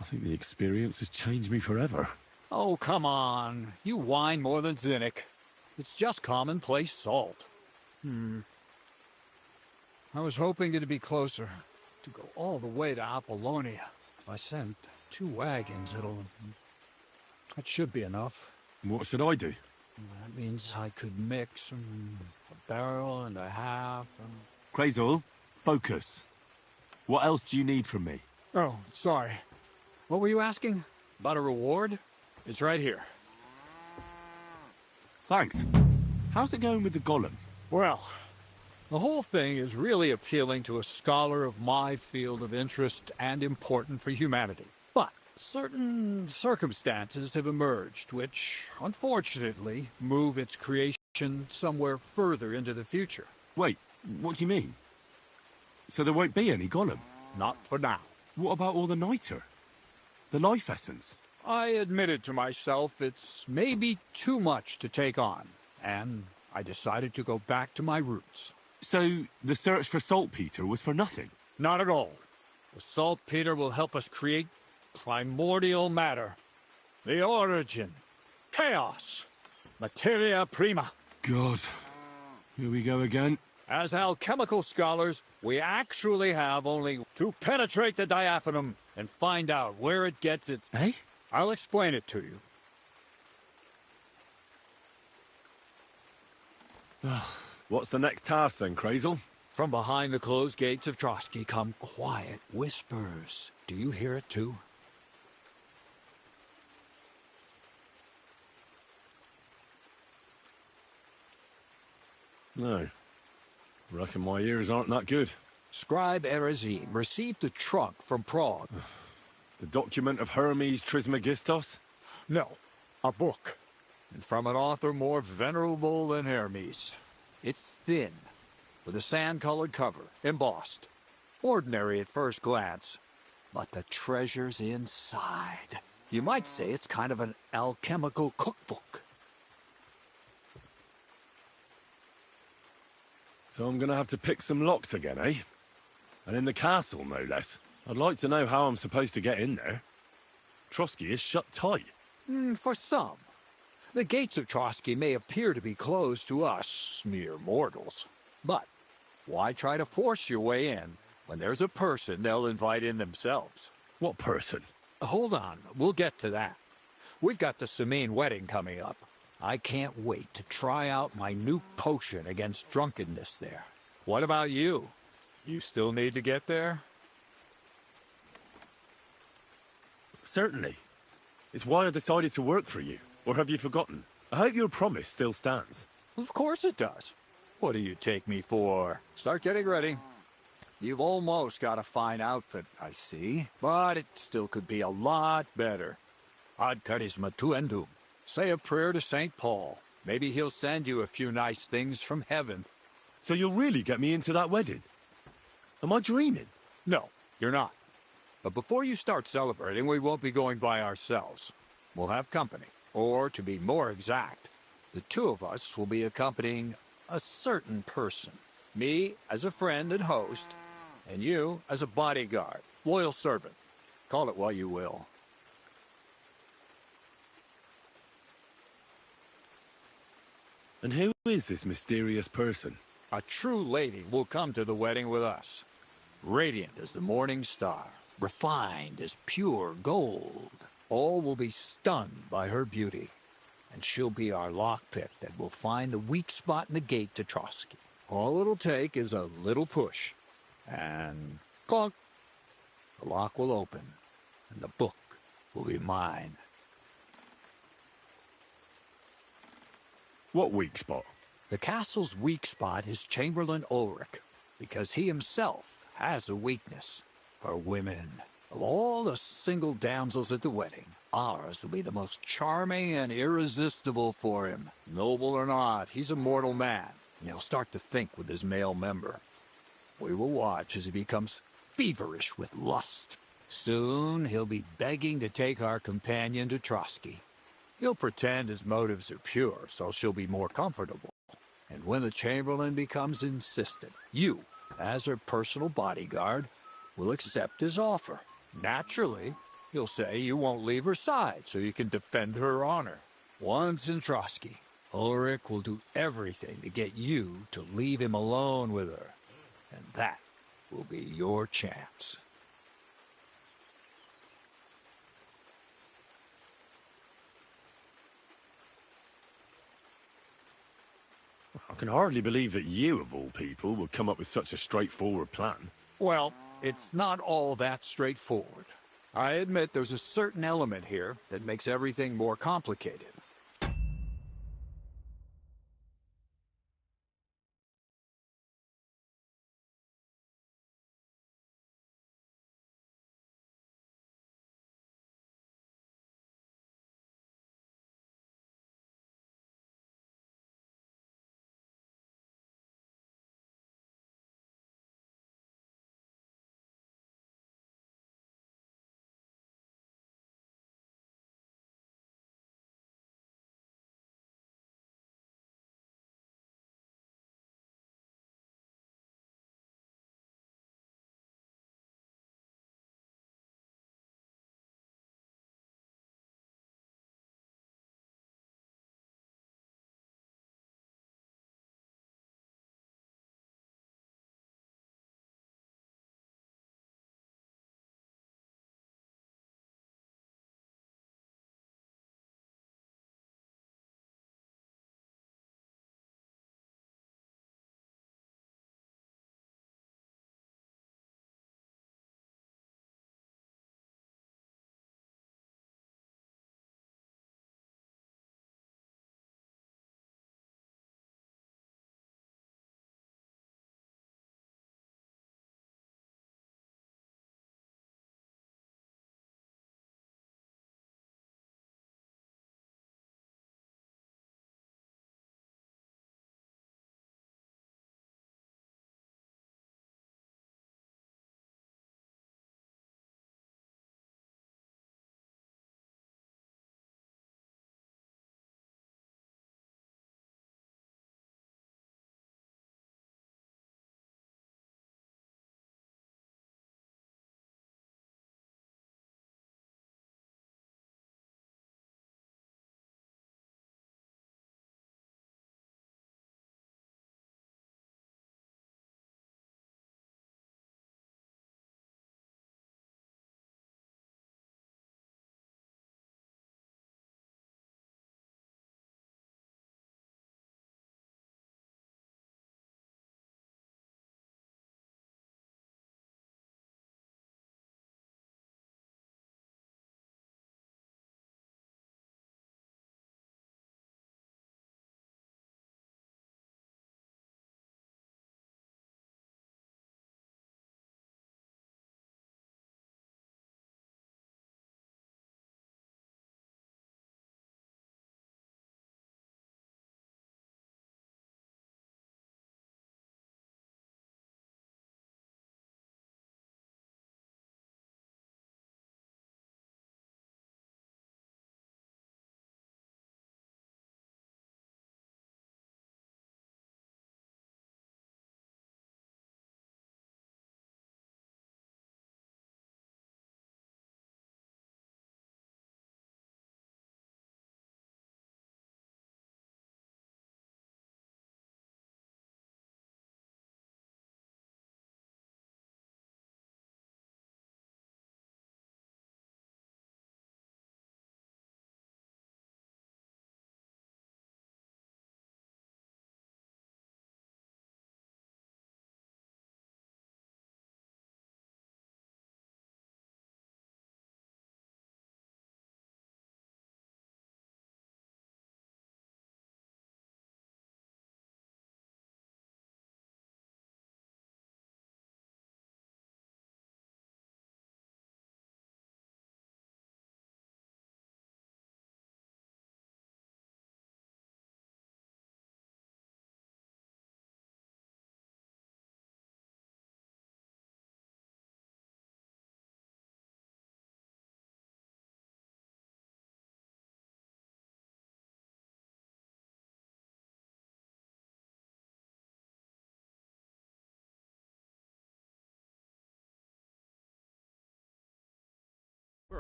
I think the experience has changed me forever. Oh, come on. You whine more than Zinnik. It's just commonplace salt. I was hoping it'd be closer. To go all the way to Apollonia. If I send 2 wagons, that should be enough. What should I do? That means I could mix a barrel and a half. Crazul, focus. What else do you need from me? Oh, sorry. What were you asking? About a reward? It's right here. Thanks. How's it going with the golem? Well, the whole thing is really appealing to a scholar of my field of interest and important for humanity. But certain circumstances have emerged which, unfortunately, move its creation somewhere further into the future. Wait, what do you mean? So there won't be any golem? Not for now. What about all the niter? The life essence? I admitted to myself it's maybe too much to take on, and I decided to go back to my roots. So the search for saltpeter was for nothing? Not at all. The saltpeter will help us create primordial matter. The origin. Chaos. Materia prima. God. Here we go again. As alchemical scholars, we actually have only to penetrate the diaphanum and find out where it gets its... Eh? I'll explain it to you. What's the next task then, Crazul? From behind the closed gates of Trotsky come quiet whispers. Do you hear it too? No. Reckon my ears aren't that good. Scribe Erezim received a trunk from Prague. The document of Hermes Trismegistos? No, a book. And from an author more venerable than Hermes. It's thin, with a sand-colored cover, embossed. Ordinary at first glance, but the treasure's inside. You might say it's kind of an alchemical cookbook. So I'm gonna have to pick some locks again, eh? And in the castle, no less. I'd like to know how I'm supposed to get in there. Trotsky is shut tight. For some. The gates of Trotsky may appear to be closed to us, mere mortals. But why try to force your way in when there's a person they'll invite in themselves? What person? Hold on, we'll get to that. We've got the Samine wedding coming up. I can't wait to try out my new potion against drunkenness there. What about you? You still need to get there? Certainly. It's why I decided to work for you. Or have you forgotten? I hope your promise still stands. Of course it does. What do you take me for? Start getting ready. You've almost got a fine outfit, I see. But it still could be a lot better. Ad charisma tuendum. Say a prayer to St. Paul. Maybe he'll send you a few nice things from heaven. So you'll really get me into that wedding? Am I dreaming? No, you're not. But before you start celebrating, we won't be going by ourselves. We'll have company. Or, to be more exact, the 2 of us will be accompanying a certain person. Me as a friend and host, and you as a bodyguard, loyal servant. Call it what you will. And who is this mysterious person? A true lady will come to the wedding with us. Radiant as the morning star, refined as pure gold. All will be stunned by her beauty, and she'll be our lockpick that will find the weak spot in the gate to Trotsky. All it'll take is a little push, and clunk. The lock will open, and the book will be mine. What weak spot? The castle's weak spot is Chamberlain Ulrich, because he himself has a weakness for women. Of all the single damsels at the wedding, ours will be the most charming and irresistible for him. Noble or not, he's a mortal man, and he'll start to think with his male member. We will watch as he becomes feverish with lust. Soon he'll be begging to take our companion to Trotsky. He'll pretend his motives are pure, so she'll be more comfortable. And when the Chamberlain becomes insistent, you, as her personal bodyguard, will accept his offer. Naturally, he'll say you won't leave her side so you can defend her honor. Once in Trotsky, Ulrich will do everything to get you to leave him alone with her. And that will be your chance. I can hardly believe that you, of all people, would come up with such a straightforward plan. Well, it's not all that straightforward. I admit there's a certain element here that makes everything more complicated.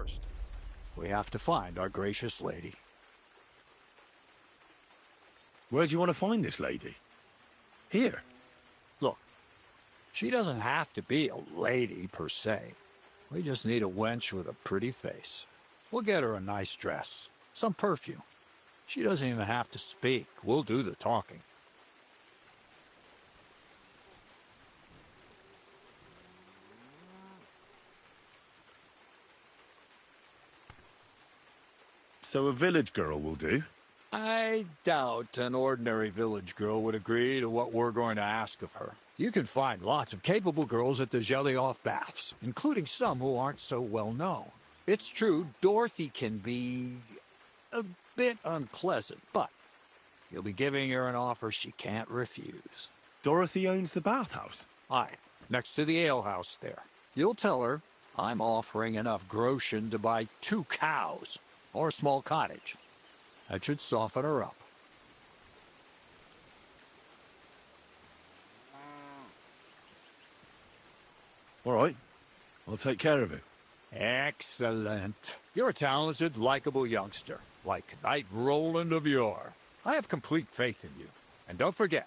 first. We have to find our gracious lady. Where do you want to find this lady? Here? Look, she doesn't have to be a lady, per se. We just need a wench with a pretty face. We'll get her a nice dress, some perfume. She doesn't even have to speak. We'll do the talking. So a village girl will do? I doubt an ordinary village girl would agree to what we're going to ask of her. You can find lots of capable girls at the Gelioff Baths, including some who aren't so well known. It's true, Dorothy can be a bit unpleasant, but you'll be giving her an offer she can't refuse. Dorothy owns the bathhouse? Aye, next to the alehouse there. You'll tell her I'm offering enough groschen to buy 2 cows or a small cottage. That should soften her up. All right. I'll take care of it. Excellent. You're a talented, likable youngster, like Knight Roland of yore. I have complete faith in you. And don't forget,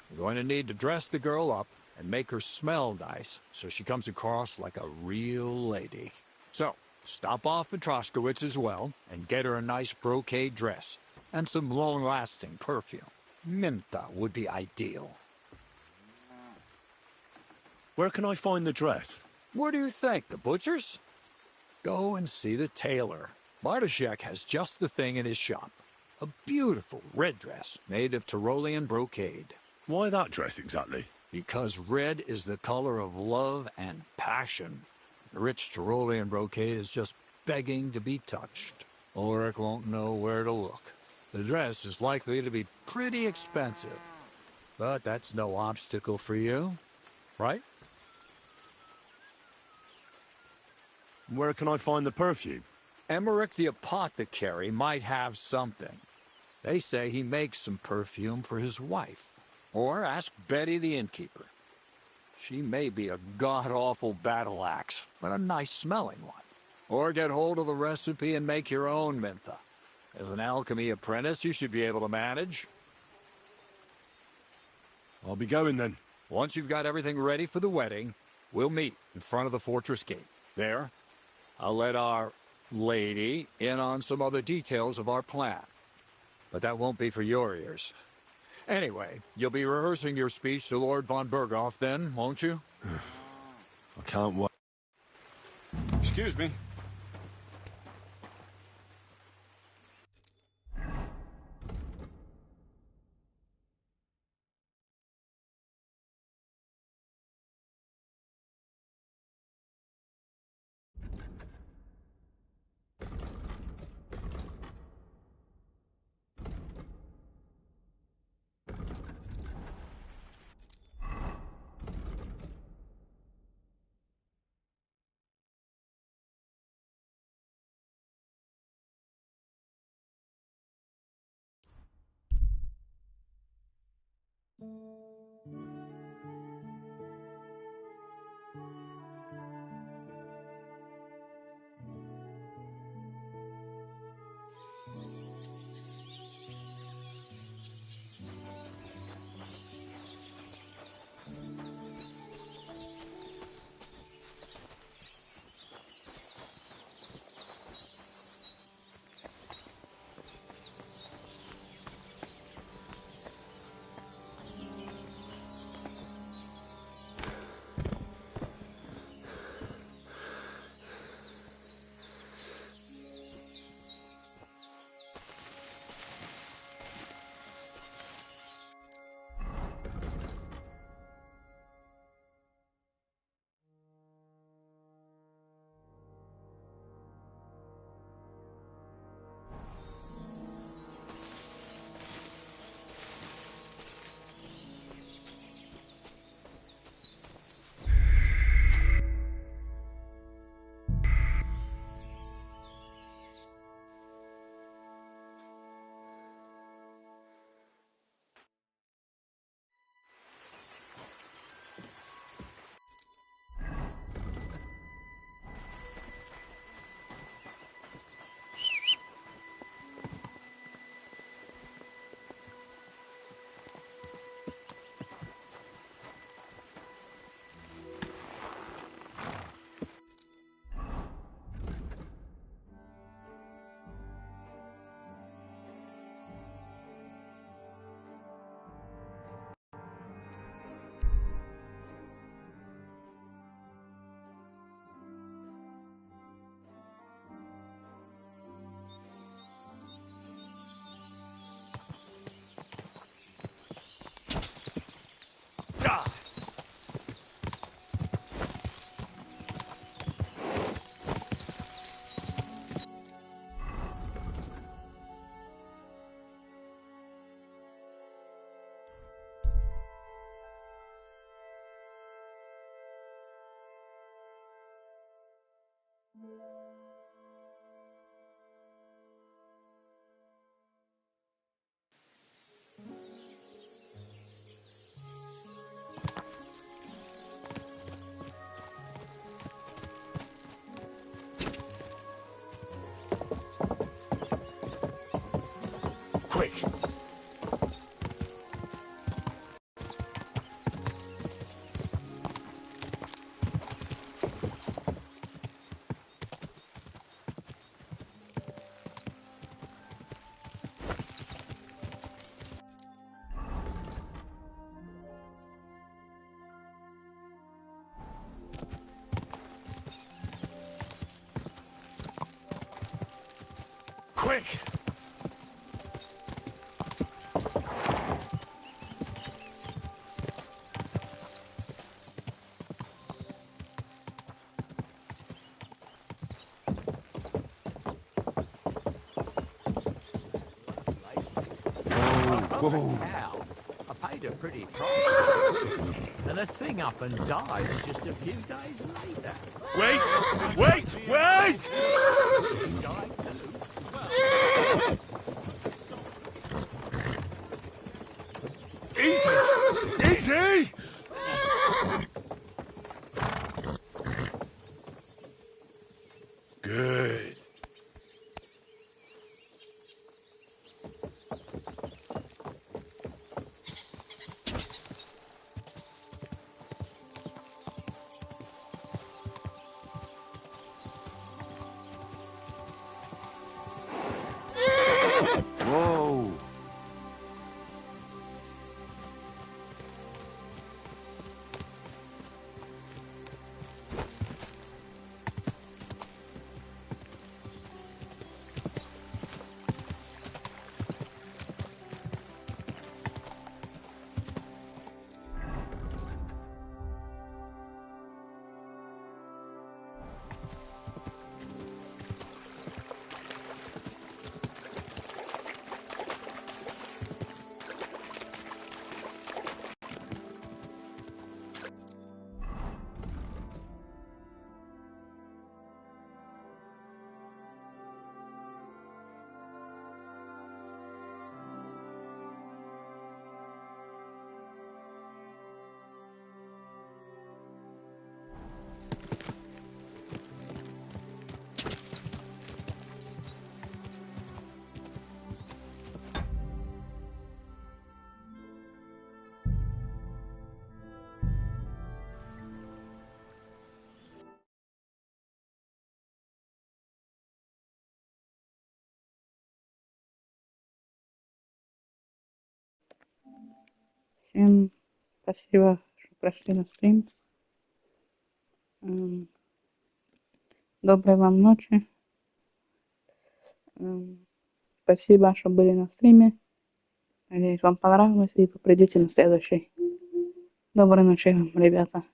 you're going to need to dress the girl up and make her smell nice so she comes across like a real lady. So, stop off at Troskowitz as well and get her a nice brocade dress and some long-lasting perfume. Mintha would be ideal. Where can I find the dress? Where do you think? The butcher's? Go and see the tailor. Bartoszek has just the thing in his shop. A beautiful red dress made of Tyrolean brocade. Why that dress exactly? Because red is the color of love and passion. Rich Tyrolean brocade is just begging to be touched. Ulrich won't know where to look. The dress is likely to be pretty expensive. But that's no obstacle for you, right? Where can I find the perfume? Emmerich the apothecary might have something. They say he makes some perfume for his wife. Or ask Betty the innkeeper. She may be a god-awful battle axe, but a nice-smelling one. Or get hold of the recipe and make your own Mintha. As an alchemy apprentice, you should be able to manage. I'll be going then. Once you've got everything ready for the wedding, we'll meet in front of the fortress gate. There, I'll let our lady in on some other details of our plan. But that won't be for your ears. Anyway, you'll be rehearsing your speech to Lord von Berghoff then, won't you? I can't wait. Excuse me. Quick! Whoa. Cow. I paid a pretty price. And the thing up and died just a few days later. Wait! Wait! Wait! He died too. Easy! Easy! Good. Whoa. Всем спасибо, что прошли на стрим. Доброй вам ночи. Спасибо, что были на стриме. Надеюсь, вам понравилось, и вы придете на следующий. Доброй ночи вам, ребята.